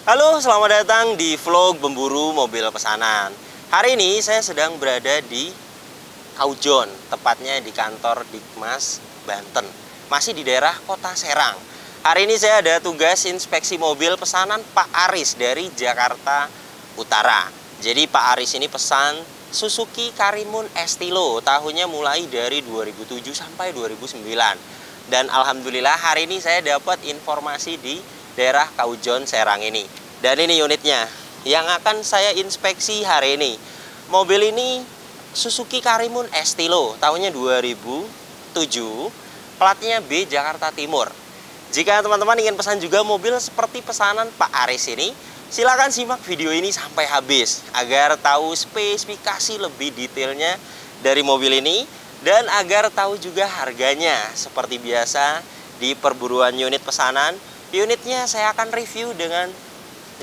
Halo, selamat datang di vlog pemburu mobil pesanan. Hari ini saya sedang berada di Kaujon, tepatnya di kantor Dikmas, Banten. Masih di daerah Kota Serang. Hari ini saya ada tugas inspeksi mobil pesanan Pak Aris dari Jakarta Utara. Jadi Pak Aris ini pesan Suzuki Karimun Estilo, tahunnya mulai dari 2007 sampai 2009. Dan alhamdulillah hari ini saya dapat informasi di daerah Kaujon Serang ini. Dan ini unitnya yang akan saya inspeksi hari ini. Mobil ini Suzuki Karimun Estilo, tahunnya 2007, platnya B Jakarta Timur. Jika teman-teman ingin pesan juga mobil seperti pesanan Pak Aris ini, silakan simak video ini sampai habis agar tahu spesifikasi lebih detailnya dari mobil ini dan agar tahu juga harganya. Seperti biasa di perburuan unit pesanan, unitnya saya akan review dengan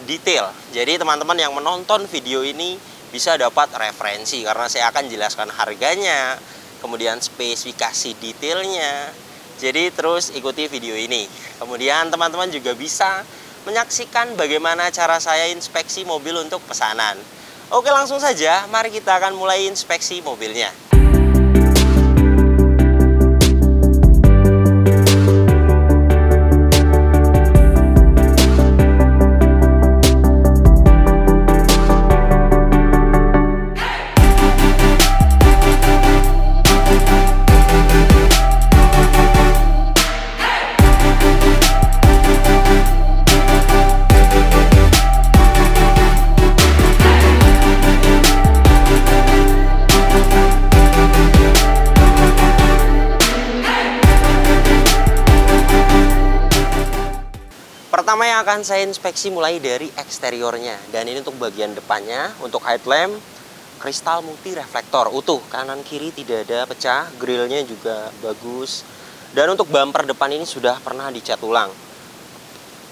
detail. Jadi teman-teman yang menonton video ini bisa dapat referensi karena saya akan jelaskan harganya, kemudian spesifikasi detailnya. Jadi terus ikuti video ini. Kemudian teman-teman juga bisa menyaksikan bagaimana cara saya inspeksi mobil untuk pesanan. Oke, langsung saja mari kita akan mulai inspeksi mobilnya. Pertama yang akan saya inspeksi mulai dari eksteriornya. Dan ini untuk bagian depannya, untuk headlamp, kristal multi reflektor utuh, kanan kiri tidak ada pecah, grillnya juga bagus. Dan untuk bumper depan ini sudah pernah dicat ulang.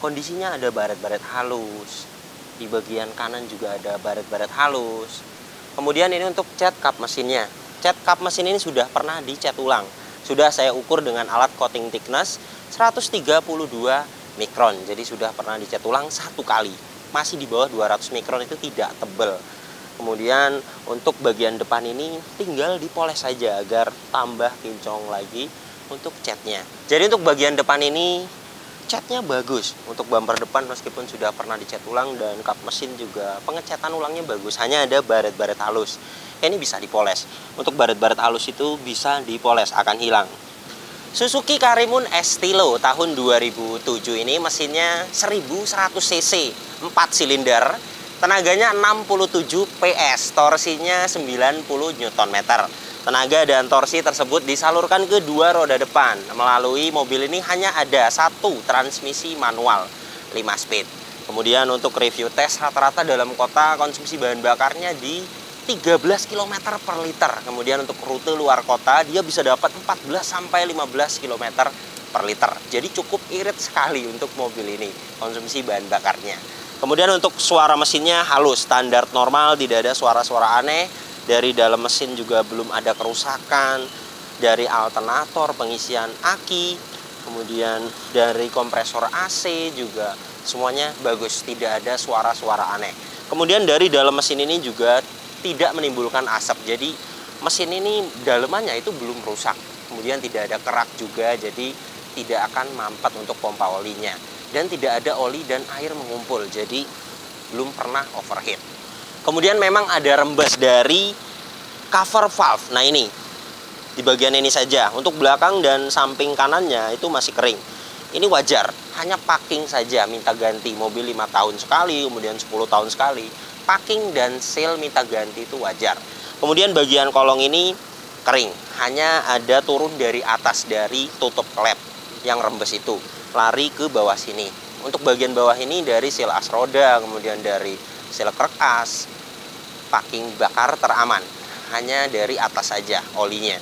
Kondisinya ada baret-baret halus, di bagian kanan juga ada baret-baret halus. Kemudian ini untuk cat kap mesinnya. Cat kap mesin ini sudah pernah dicat ulang. Sudah saya ukur dengan alat coating thickness 132 mikron, jadi sudah pernah dicat ulang satu kali. Masih di bawah 200 mikron, itu tidak tebal. Kemudian untuk bagian depan ini tinggal dipoles saja agar tambah kinclong lagi untuk catnya. Jadi untuk bagian depan ini catnya bagus. Untuk bumper depan meskipun sudah pernah dicat ulang dan kap mesin juga pengecatan ulangnya bagus, hanya ada baret-baret halus. Ini bisa dipoles. Untuk baret-baret halus itu bisa dipoles, akan hilang. Suzuki Karimun Estilo tahun 2007 ini mesinnya 1100 cc, 4 silinder, tenaganya 67 PS, torsinya 90 Nm. Tenaga dan torsi tersebut disalurkan ke dua roda depan. Melalui mobil ini hanya ada satu transmisi manual 5 speed. Kemudian untuk review tes rata-rata dalam kota konsumsi bahan bakarnya di 13 km per liter. Kemudian untuk rute luar kota dia bisa dapat 14 sampai 15 km per liter. Jadi cukup irit sekali untuk mobil ini konsumsi bahan bakarnya. Kemudian untuk suara mesinnya halus, standar normal, tidak ada suara-suara aneh. Dari dalam mesin juga belum ada kerusakan. Dari alternator, pengisian aki, kemudian dari kompresor AC juga semuanya bagus, tidak ada suara-suara aneh. Kemudian dari dalam mesin ini juga tidak menimbulkan asap, jadi mesin ini dalemannya itu belum rusak. Kemudian tidak ada kerak juga, jadi tidak akan mampet untuk pompa olinya. Dan tidak ada oli dan air mengumpul, jadi belum pernah overheat. Kemudian memang ada rembes dari cover valve. Nah ini, di bagian ini saja. Untuk belakang dan samping kanannya itu masih kering. Ini wajar, hanya packing saja minta ganti. Mobil 5 tahun sekali, kemudian 10 tahun sekali. Packing dan seal minta ganti itu wajar. Kemudian bagian kolong ini kering, hanya ada turun dari atas dari tutup klep yang rembes itu, lari ke bawah sini. Untuk bagian bawah ini dari seal as roda, kemudian dari seal krek as, packing bakar teraman, hanya dari atas saja olinya.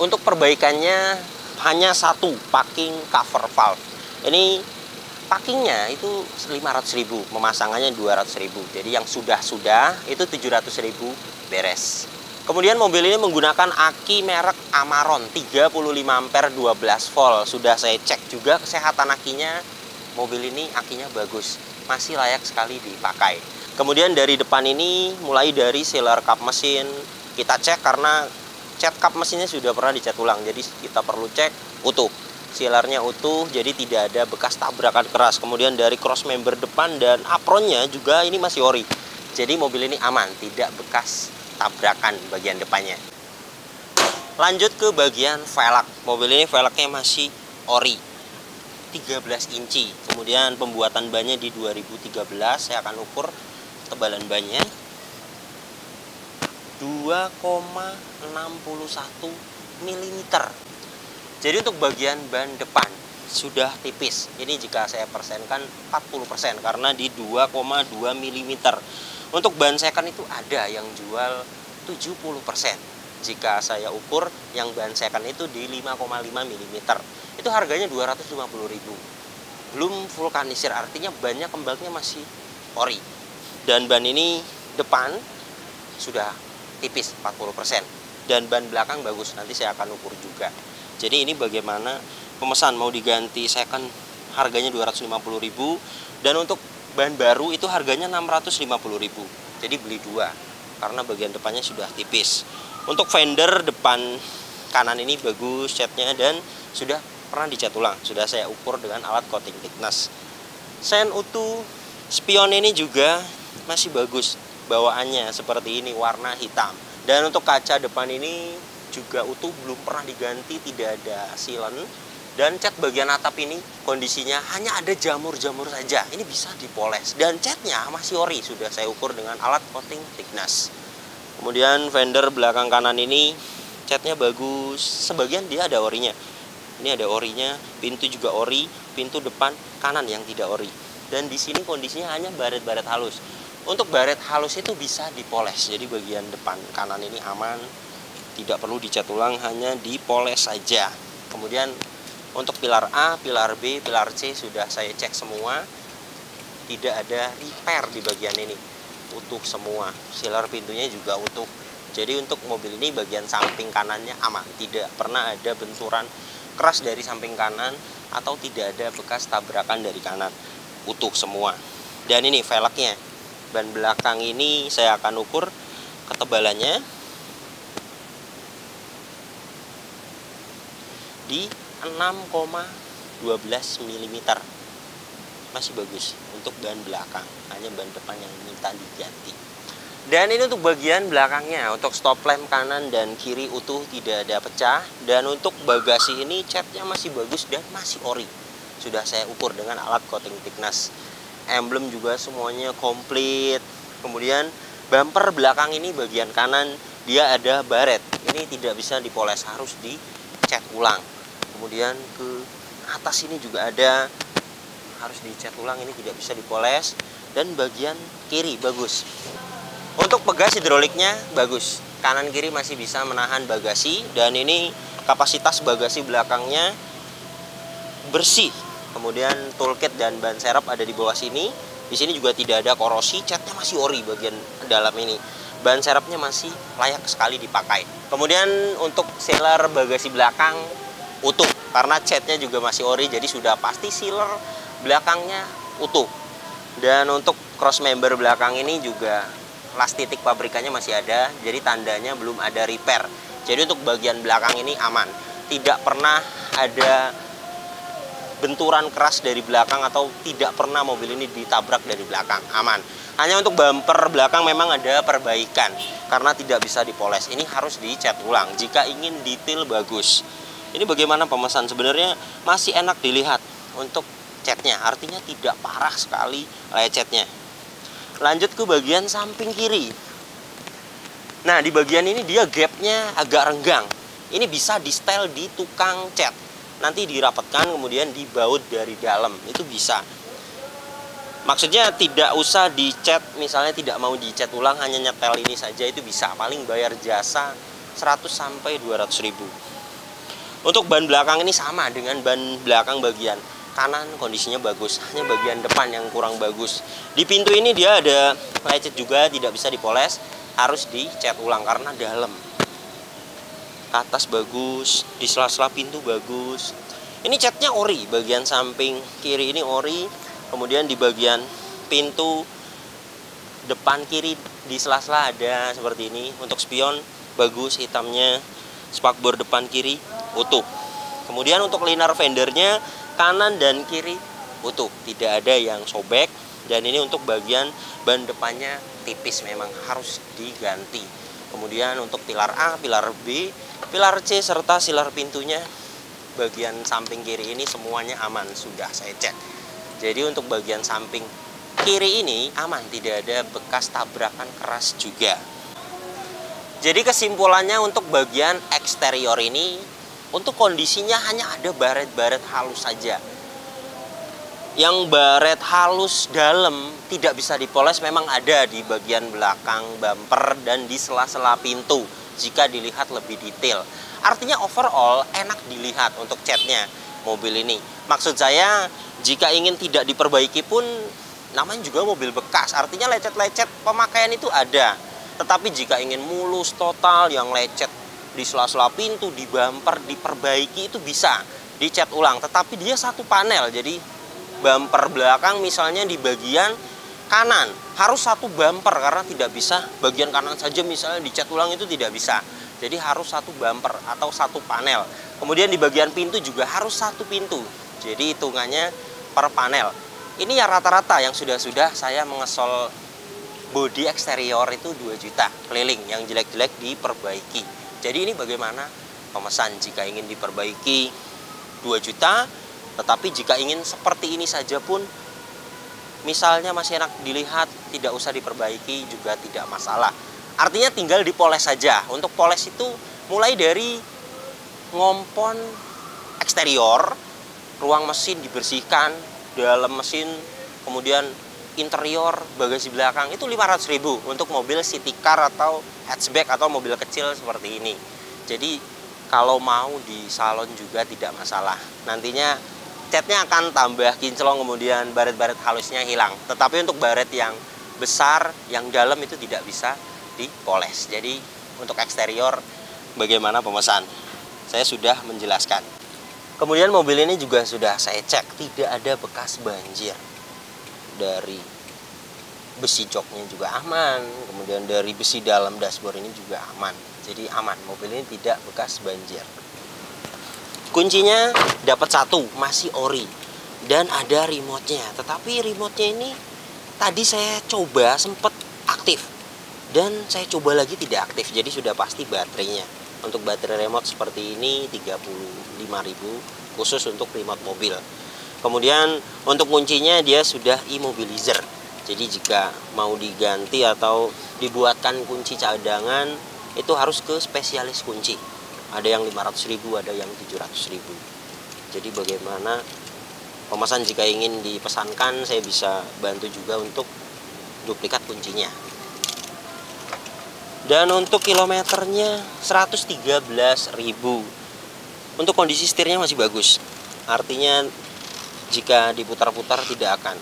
Untuk perbaikannya hanya satu, packing cover valve. Ini packingnya itu 500.000, pemasangannya 200.000. Jadi yang sudah itu 700.000 beres. Kemudian mobil ini menggunakan aki merek Amaron 35 ampere 12 volt. Sudah saya cek juga kesehatan akinya mobil ini akinya bagus, masih layak sekali dipakai. Kemudian dari depan ini, mulai dari sealer kap mesin, kita cek karena cat kap mesinnya sudah pernah dicat ulang, jadi kita perlu cek utuh. Sealernya utuh, jadi tidak ada bekas tabrakan keras. Kemudian dari cross member depan dan apronnya juga ini masih ori. Jadi mobil ini aman, tidak bekas tabrakan bagian depannya. Lanjut ke bagian velg. Mobil ini velgnya masih ori, 13 inci. Kemudian pembuatan bannya di 2013. Saya akan ukur ketebalan bannya 2,61 mm. Jadi untuk bagian ban depan sudah tipis. Ini jika saya persenkan 40% karena di 2,2 mm. Untuk ban second itu ada yang jual 70%. Jika saya ukur yang ban second itu di 5,5 mm. Itu harganya 250.000. Belum vulkanisir, artinya bannya kembangnya masih ori. Dan ban ini depan sudah tipis 40%. Dan ban belakang bagus, nanti saya akan ukur juga. Jadi ini bagaimana pemesan mau diganti second harganya 250.000, dan untuk ban baru itu harganya 650.000. Jadi beli dua karena bagian depannya sudah tipis. Untuk fender depan kanan ini bagus catnya dan sudah pernah dicat ulang. Sudah saya ukur dengan alat coating thickness. Sen utuh, spion ini juga masih bagus. Bawaannya seperti ini, warna hitam. Dan untuk kaca depan ini juga utuh, belum pernah diganti, tidak ada sealant. Dan cat bagian atap ini kondisinya hanya ada jamur-jamur saja. Ini bisa dipoles. Dan catnya masih ori, sudah saya ukur dengan alat coating thickness. Kemudian fender belakang kanan ini catnya bagus, sebagian dia ada orinya. Ini ada orinya, pintu juga ori, pintu depan kanan yang tidak ori. Dan di sini kondisinya hanya baret-baret halus. Untuk baret halus itu bisa dipoles. Jadi bagian depan kanan ini aman, tidak perlu dicat ulang, hanya dipoles saja. Kemudian untuk pilar A, pilar B, pilar C sudah saya cek semua. Tidak ada repair di bagian ini. Utuh semua, sealer pintunya juga utuh. Jadi untuk mobil ini bagian samping kanannya aman, tidak pernah ada benturan keras dari samping kanan atau tidak ada bekas tabrakan dari kanan, utuh semua. Dan ini velgnya, ban belakang ini saya akan ukur ketebalannya di 6,12 mm. Masih bagus untuk ban belakang, hanya ban depan yang minta diganti. Dan ini untuk bagian belakangnya, untuk stop lamp kanan dan kiri utuh, tidak ada pecah. Dan untuk bagasi ini catnya masih bagus dan masih ori, sudah saya ukur dengan alat coating thickness. Emblem juga semuanya komplit. Kemudian bumper belakang ini bagian kanan dia ada baret, ini tidak bisa dipoles, harus dicat ulang. Kemudian ke atas ini juga ada, harus dicat ulang, ini tidak bisa dipoles. Dan bagian kiri bagus. Untuk bagasi hidroliknya bagus, kanan kiri masih bisa menahan bagasi. Dan ini kapasitas bagasi belakangnya bersih. Kemudian toolkit dan ban serep ada di bawah sini. Di sini juga tidak ada korosi, catnya masih ori bagian dalam ini. Ban serepnya masih layak sekali dipakai. Kemudian untuk sealer bagasi belakang utuh, karena catnya juga masih ori, jadi sudah pasti sealer belakangnya utuh. Dan untuk cross member belakang ini juga las titik pabrikannya masih ada, jadi tandanya belum ada repair. Jadi untuk bagian belakang ini aman, tidak pernah ada benturan keras dari belakang atau tidak pernah mobil ini ditabrak dari belakang, aman. Hanya untuk bumper belakang memang ada perbaikan karena tidak bisa dipoles, ini harus dicat ulang jika ingin detail bagus. Ini bagaimana pemesan, sebenarnya masih enak dilihat untuk catnya, artinya tidak parah sekali lecetnya. Lanjut ke bagian samping kiri. Nah, di bagian ini dia gapnya agak renggang. Ini bisa di style di tukang cat, nanti dirapatkan kemudian dibaut dari dalam, itu bisa. Maksudnya tidak usah dicat, misalnya tidak mau dicat ulang, hanya nyetel ini saja itu bisa. Paling bayar jasa 100 sampai 200 ribu. Untuk ban belakang ini sama dengan ban belakang bagian kanan kondisinya bagus, hanya bagian depan yang kurang bagus. Di pintu ini dia ada lecet juga, tidak bisa dipoles, harus dicat ulang karena dalam. Ke atas bagus, di sela-sela pintu bagus. Ini catnya ori, bagian samping kiri ini ori. Kemudian di bagian pintu depan kiri di sela-sela ada seperti ini. Untuk spion bagus hitamnya. Spakbor depan kiri utuh. Kemudian untuk liner fendernya kanan dan kiri utuh, tidak ada yang sobek. Dan ini untuk bagian ban depannya tipis, memang harus diganti. Kemudian untuk pilar A, pilar B, pilar C serta silar pintunya bagian samping kiri ini semuanya aman, sudah saya cek. Jadi untuk bagian samping kiri ini aman, tidak ada bekas tabrakan keras juga. Jadi kesimpulannya untuk bagian eksterior ini, untuk kondisinya hanya ada baret-baret halus saja. Yang baret halus dalam tidak bisa dipoles memang ada di bagian belakang bumper dan di sela-sela pintu jika dilihat lebih detail. Artinya overall enak dilihat untuk catnya mobil ini. Maksud saya jika ingin tidak diperbaiki pun namanya juga mobil bekas, artinya lecet-lecet pemakaian itu ada. Tetapi jika ingin mulus total yang lecet di sela-sela pintu, di bumper diperbaiki itu bisa dicat ulang. Tetapi dia satu panel, jadi bumper belakang misalnya di bagian kanan harus satu bumper karena tidak bisa bagian kanan saja misalnya dicat ulang, itu tidak bisa. Jadi harus satu bumper atau satu panel. Kemudian di bagian pintu juga harus satu pintu. Jadi hitungannya per panel. Ini ya rata-rata yang sudah saya mengesol bodi eksterior itu 2 juta keliling, yang jelek-jelek diperbaiki. Jadi ini bagaimana pemesan jika ingin diperbaiki 2 juta, tetapi jika ingin seperti ini saja pun misalnya masih enak dilihat, tidak usah diperbaiki juga tidak masalah. Artinya tinggal dipoles saja. Untuk poles itu mulai dari ngompon eksterior, ruang mesin dibersihkan, dalam mesin, kemudian interior, bagasi belakang itu 500.000 untuk mobil city car atau hatchback atau mobil kecil seperti ini. Jadi kalau mau di salon juga tidak masalah. Nantinya catnya akan tambah kinclong, kemudian baret-baret halusnya hilang. Tetapi untuk baret yang besar, yang dalam itu tidak bisa dipoles. Jadi untuk eksterior bagaimana pemesan? Saya sudah menjelaskan. Kemudian mobil ini juga sudah saya cek, tidak ada bekas banjir. Dari besi joknya juga aman, kemudian dari besi dalam dashboard ini juga aman. Jadi aman, mobil ini tidak bekas banjir. Kuncinya dapat satu, masih ori, dan ada remote-nya. Tetapi remote-nya ini tadi saya coba sempat aktif, dan saya coba lagi tidak aktif. Jadi sudah pasti baterainya. Untuk baterai remote seperti ini 35.000 khusus untuk remote mobil. Kemudian untuk kuncinya dia sudah immobilizer. Jadi jika mau diganti atau dibuatkan kunci cadangan itu harus ke spesialis kunci. Ada yang 500.000, ada yang 700.000. Jadi bagaimana pemesan jika ingin dipesankan, saya bisa bantu juga untuk duplikat kuncinya. Dan untuk kilometernya 113.000. Untuk kondisi setirnya masih bagus. Artinya jika diputar-putar tidak akan,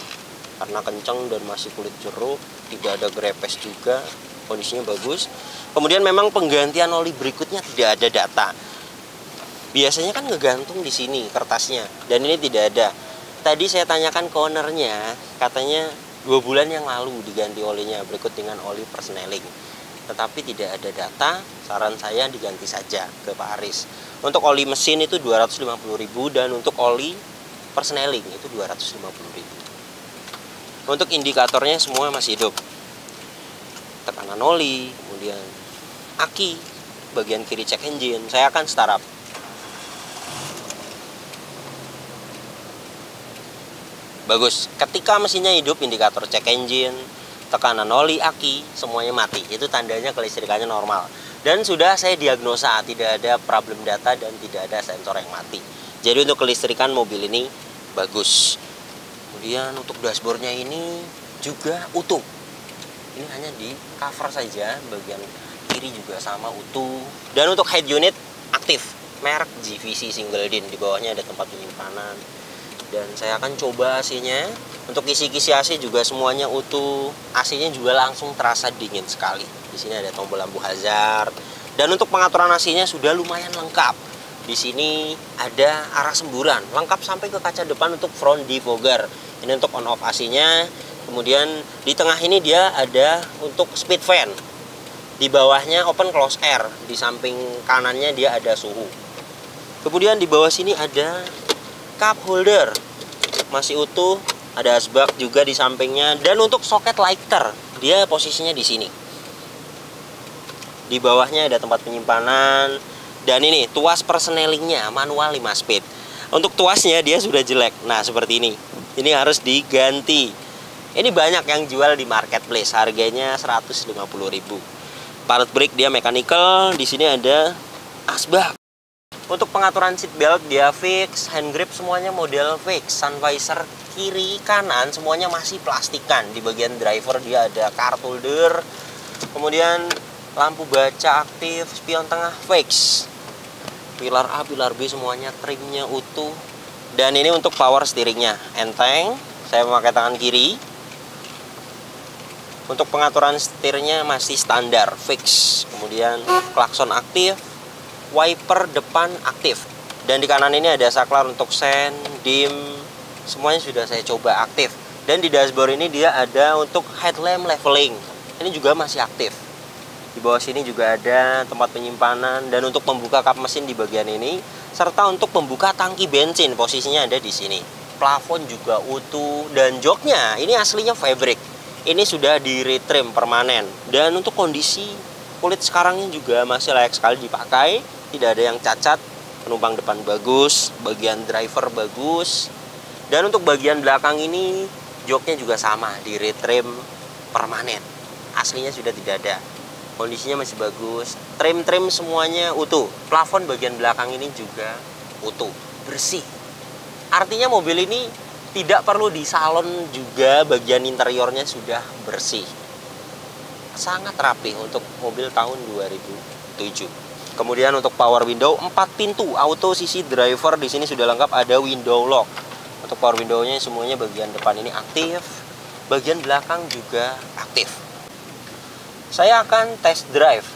karena kencang dan masih kulit jeruk, tidak ada grepes juga, kondisinya bagus. Kemudian memang penggantian oli berikutnya tidak ada data. Biasanya kan ngegantung di sini kertasnya, dan ini tidak ada. Tadi saya tanyakan ke ownernya, katanya 2 bulan yang lalu diganti olinya berikut dengan oli persneling. Tetapi tidak ada data, saran saya diganti saja ke Pak Aris. Untuk oli mesin itu 250.000 dan untuk oli persneling itu 250.000. Untuk indikatornya semua masih hidup. Tekanan oli, kemudian aki, bagian kiri cek engine, saya akan startup. Bagus. Ketika mesinnya hidup, indikator cek engine, tekanan oli, aki, semuanya mati. Itu tandanya kelistrikannya normal. Dan sudah saya diagnosa, tidak ada problem data dan tidak ada sensor yang mati. Jadi untuk kelistrikan mobil ini bagus. Kemudian untuk dashboardnya ini juga utuh. Ini hanya di cover saja, bagian kiri juga sama utuh. Dan untuk head unit aktif, merek GVC single din, di bawahnya ada tempat penyimpanan. Dan saya akan coba AC-nya. Untuk kisi-kisi AC juga semuanya utuh. AC-nya juga langsung terasa dingin sekali. Di sini ada tombol lampu hazard. Dan untuk pengaturan AC-nya sudah lumayan lengkap. Di sini ada arah semburan, lengkap sampai ke kaca depan untuk front defogger. Ini untuk on off AC-nya. Kemudian di tengah ini dia ada untuk speed fan. Di bawahnya open close air. Di samping kanannya dia ada suhu. Kemudian di bawah sini ada cup holder. Masih utuh, ada asbak juga di sampingnya. Dan untuk soket lighter, dia posisinya di sini. Di bawahnya ada tempat penyimpanan. Dan ini tuas persnelingnya manual 5 speed. Untuk tuasnya dia sudah jelek. Nah, seperti ini. Ini harus diganti. Ini banyak yang jual di marketplace. Harganya 150.000. Parut brake dia mechanical. Di sini ada asbak. Untuk pengaturan seat belt dia fix, hand grip semuanya model fix. Sun visor kiri kanan semuanya masih plastikan. Di bagian driver dia ada card holder. Kemudian lampu baca aktif, spion tengah fix. Pilar A, pilar B semuanya trimnya utuh. Dan ini untuk power steeringnya enteng. Saya memakai tangan kiri. Untuk pengaturan setirnya masih standar fix. Kemudian klakson aktif, wiper depan aktif. Dan di kanan ini ada saklar untuk sen, dim, semuanya sudah saya coba aktif. Dan di dashboard ini dia ada untuk headlamp leveling. Ini juga masih aktif. Di bawah sini juga ada tempat penyimpanan dan untuk membuka kap mesin di bagian ini, serta untuk membuka tangki bensin posisinya ada di sini. Plafon juga utuh dan joknya ini aslinya fabric. Ini sudah di retrim permanen. Dan untuk kondisi kulit sekarangnya juga masih layak sekali dipakai, tidak ada yang cacat. Penumpang depan bagus, bagian driver bagus. Dan untuk bagian belakang ini joknya juga sama di retrim permanen. Aslinya sudah tidak ada. Kondisinya masih bagus, trim-trim semuanya utuh. Plafon bagian belakang ini juga utuh, bersih. Artinya mobil ini tidak perlu di salon juga, bagian interiornya sudah bersih. Sangat rapi untuk mobil tahun 2007. Kemudian untuk power window 4 pintu, auto sisi driver di sini sudah lengkap, ada window lock. Untuk power window-nya semuanya bagian depan ini aktif, bagian belakang juga aktif. Saya akan test drive.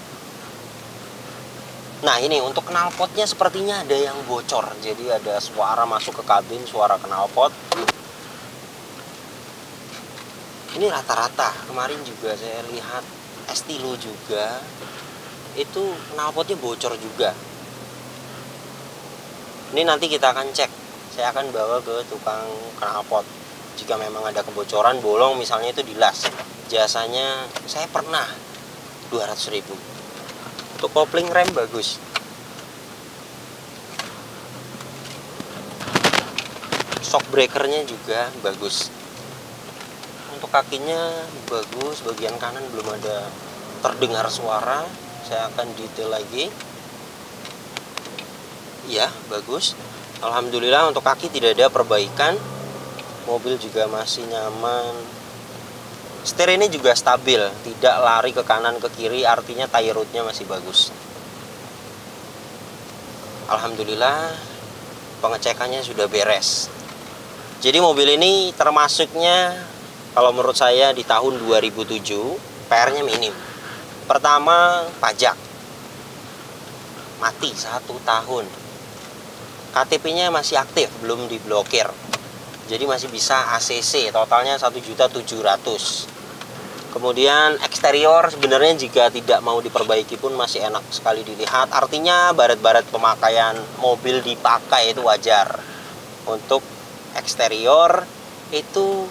Nah, ini untuk knalpotnya sepertinya ada yang bocor. Jadi ada suara masuk ke kabin, suara knalpot. Ini rata-rata. Kemarin juga saya lihat Estilo juga. Itu knalpotnya bocor juga. Ini nanti kita akan cek. Saya akan bawa ke tukang knalpot. Jika memang ada kebocoran, bolong misalnya itu dilas. Jasanya saya pernah 200.000. Untuk kopling rem bagus. Shock breakernya juga bagus. Untuk kakinya bagus, bagian kanan belum ada terdengar suara. Saya akan detail lagi. Ya, bagus. Alhamdulillah untuk kaki tidak ada perbaikan. Mobil juga masih nyaman. Setir ini juga stabil, tidak lari ke kanan ke kiri, artinya tie rod-nya masih bagus. Alhamdulillah pengecekannya sudah beres. Jadi mobil ini termasuknya kalau menurut saya di tahun 2007 PR-nya minim. Pertama, pajak mati 1 tahun. KTP-nya masih aktif, belum diblokir. Jadi masih bisa ACC, totalnya 1.700.000. Kemudian eksterior sebenarnya jika tidak mau diperbaiki pun masih enak sekali dilihat. Artinya baret-baret pemakaian mobil dipakai itu wajar. Untuk eksterior itu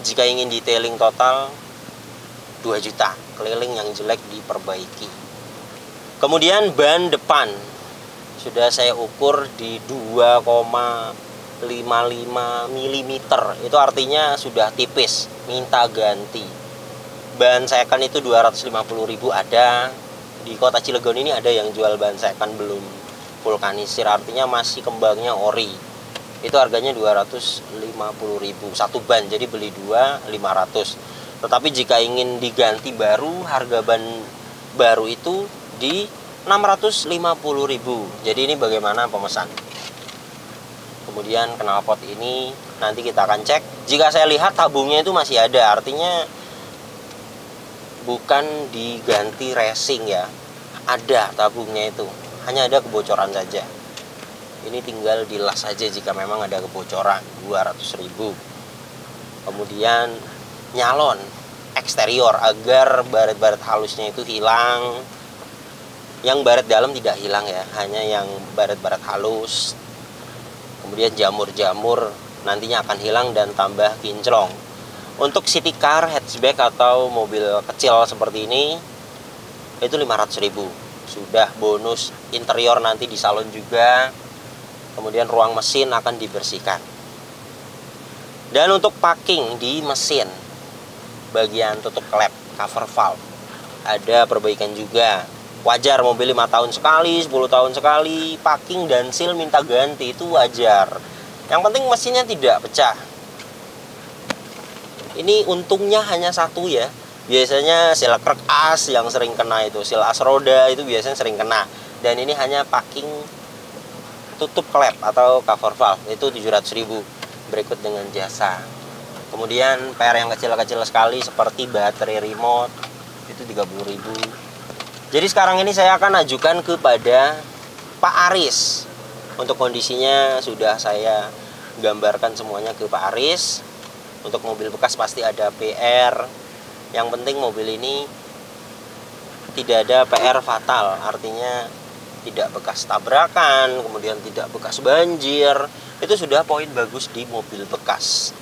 jika ingin detailing total 2 juta. Keliling yang jelek diperbaiki. Kemudian ban depan sudah saya ukur di 2,55 mm. Itu artinya sudah tipis, minta ganti. Ban second itu 250.000 ada. Di kota Cilegon ini ada yang jual ban second belum vulkanisir, artinya masih kembangnya ori. Itu harganya 250.000 satu ban, jadi beli 2 500. Tetapi jika ingin diganti baru, harga ban baru itu di 650.000. Jadi ini bagaimana pemesan. Kemudian knalpot ini nanti kita akan cek. Jika saya lihat tabungnya itu masih ada, artinya bukan diganti racing ya, ada tabungnya itu, hanya ada kebocoran saja. Ini tinggal dilas saja jika memang ada kebocoran, 200.000. Kemudian nyalon eksterior agar baret-baret halusnya itu hilang. Yang baret dalam tidak hilang ya, hanya yang baret-baret halus. Kemudian jamur-jamur nantinya akan hilang dan tambah kinclong. Untuk city car, hatchback atau mobil kecil seperti ini itu 500.000. Sudah bonus interior nanti di salon juga. Kemudian ruang mesin akan dibersihkan. Dan untuk packing di mesin, bagian tutup klep, cover valve, ada perbaikan juga. Wajar mobil 5 tahun sekali, 10 tahun sekali, packing dan seal minta ganti, itu wajar. Yang penting mesinnya tidak pecah. Ini untungnya hanya satu ya. Biasanya seal krek as yang sering kena itu, seal as roda itu biasanya sering kena. Dan ini hanya packing tutup klep atau cover valve, itu 700.000. Berikut dengan jasa. Kemudian PR yang kecil-kecil sekali seperti baterai remote itu 30.000. Jadi sekarang ini saya akan ajukan kepada Pak Aris. Untuk kondisinya sudah saya gambarkan semuanya ke Pak Aris. Untuk mobil bekas pasti ada PR. Yang penting mobil ini tidak ada PR fatal. Artinya tidak bekas tabrakan, kemudian tidak bekas banjir. Itu sudah poin bagus di mobil bekas.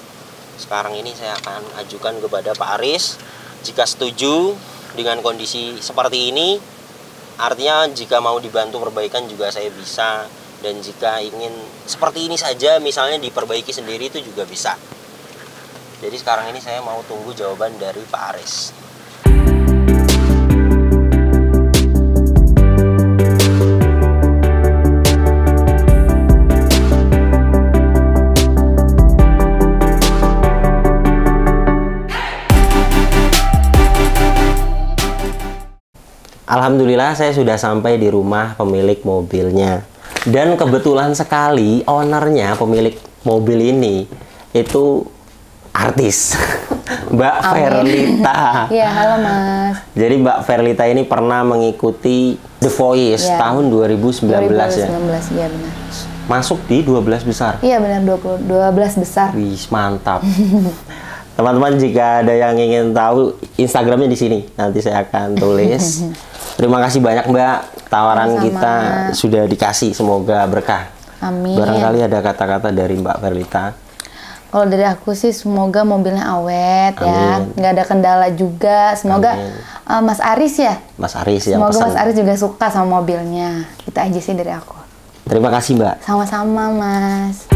Sekarang ini saya akan ajukan kepada Pak Aris. Jika setuju dengan kondisi seperti ini, artinya jika mau dibantu perbaikan juga saya bisa. Dan jika ingin seperti ini saja misalnya diperbaiki sendiri itu juga bisa. Jadi sekarang ini saya mau tunggu jawaban dari Pak Aris. Alhamdulillah saya sudah sampai di rumah pemilik mobilnya. Dan kebetulan sekali ownernya, pemilik mobil ini itu artis. Mbak Verlita. Iya, halo Mas. Jadi Mbak Verlita ini pernah mengikuti The Voice tahun 2019 ya. 2019, iya benar. Masuk di 12 besar. Iya benar, 12 besar. Wih, mantap. Teman-teman jika ada yang ingin tahu Instagramnya di sini, nanti saya akan tulis. Terima kasih banyak Mbak, tawaran Sama-sama. kita sudah dikasih, semoga berkah. Amin. Barangkali ada kata-kata dari Mbak Verlita. Kalau dari aku sih semoga mobilnya awet. Amin. Ya, nggak ada kendala juga. Semoga Mas Aris ya. Mas Aris yang Semoga pesan. Mas Aris juga suka sama mobilnya. Itu aja sih dari aku. Terima kasih Mbak. Sama-sama Mas.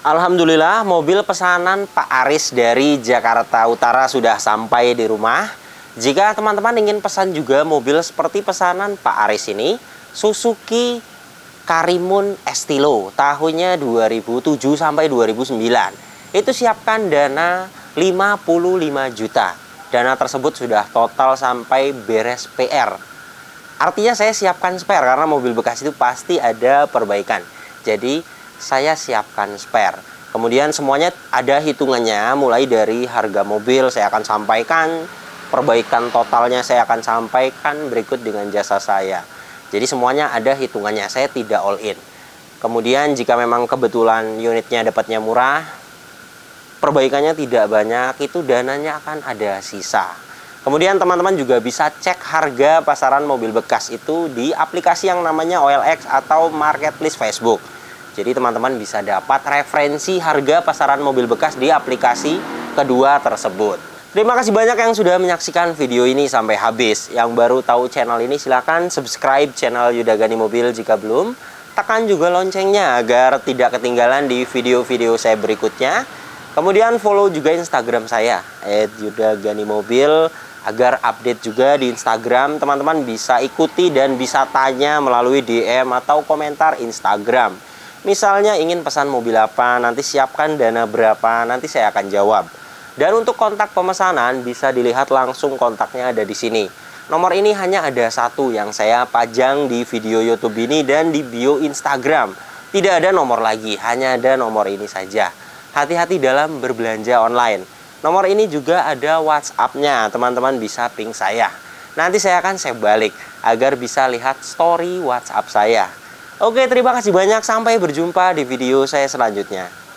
Alhamdulillah mobil pesanan Pak Aris dari Jakarta Utara sudah sampai di rumah. Jika teman-teman ingin pesan juga mobil seperti pesanan Pak Aris ini, Suzuki Karimun Estilo tahunnya 2007 sampai 2009. Itu siapkan dana 55 juta. Dana tersebut sudah total sampai beres PR. Artinya saya siapkan spare karena mobil bekas itu pasti ada perbaikan. Jadi saya siapkan spare. Kemudian semuanya ada hitungannya, mulai dari harga mobil saya akan sampaikan, perbaikan totalnya saya akan sampaikan berikut dengan jasa saya. Jadi semuanya ada hitungannya, saya tidak all in. Kemudian jika memang kebetulan unitnya dapatnya murah, perbaikannya tidak banyak, itu dananya akan ada sisa. Kemudian teman-teman juga bisa cek harga pasaran mobil bekas itu di aplikasi yang namanya OLX atau Marketplace Facebook. Jadi teman-teman bisa dapat referensi harga pasaran mobil bekas di aplikasi kedua tersebut. Terima kasih banyak yang sudah menyaksikan video ini sampai habis. Yang baru tahu channel ini silahkan subscribe channel Yuda Gani Mobil jika belum. Tekan juga loncengnya agar tidak ketinggalan di video-video saya berikutnya. Kemudian follow juga Instagram saya @yudaganimobil agar update juga di Instagram. Teman-teman bisa ikuti dan bisa tanya melalui DM atau komentar Instagram. Misalnya ingin pesan mobil apa, nanti siapkan dana berapa, nanti saya akan jawab. Dan untuk kontak pemesanan bisa dilihat langsung, kontaknya ada di sini. Nomor ini hanya ada satu yang saya pajang di video YouTube ini dan di bio Instagram. Tidak ada nomor lagi, hanya ada nomor ini saja. Hati-hati dalam berbelanja online. Nomor ini juga ada WhatsApp-nya, teman-teman bisa ping saya. Nanti saya akan save balik agar bisa lihat story WhatsApp saya. Oke, terima kasih banyak. Sampai berjumpa di video saya selanjutnya.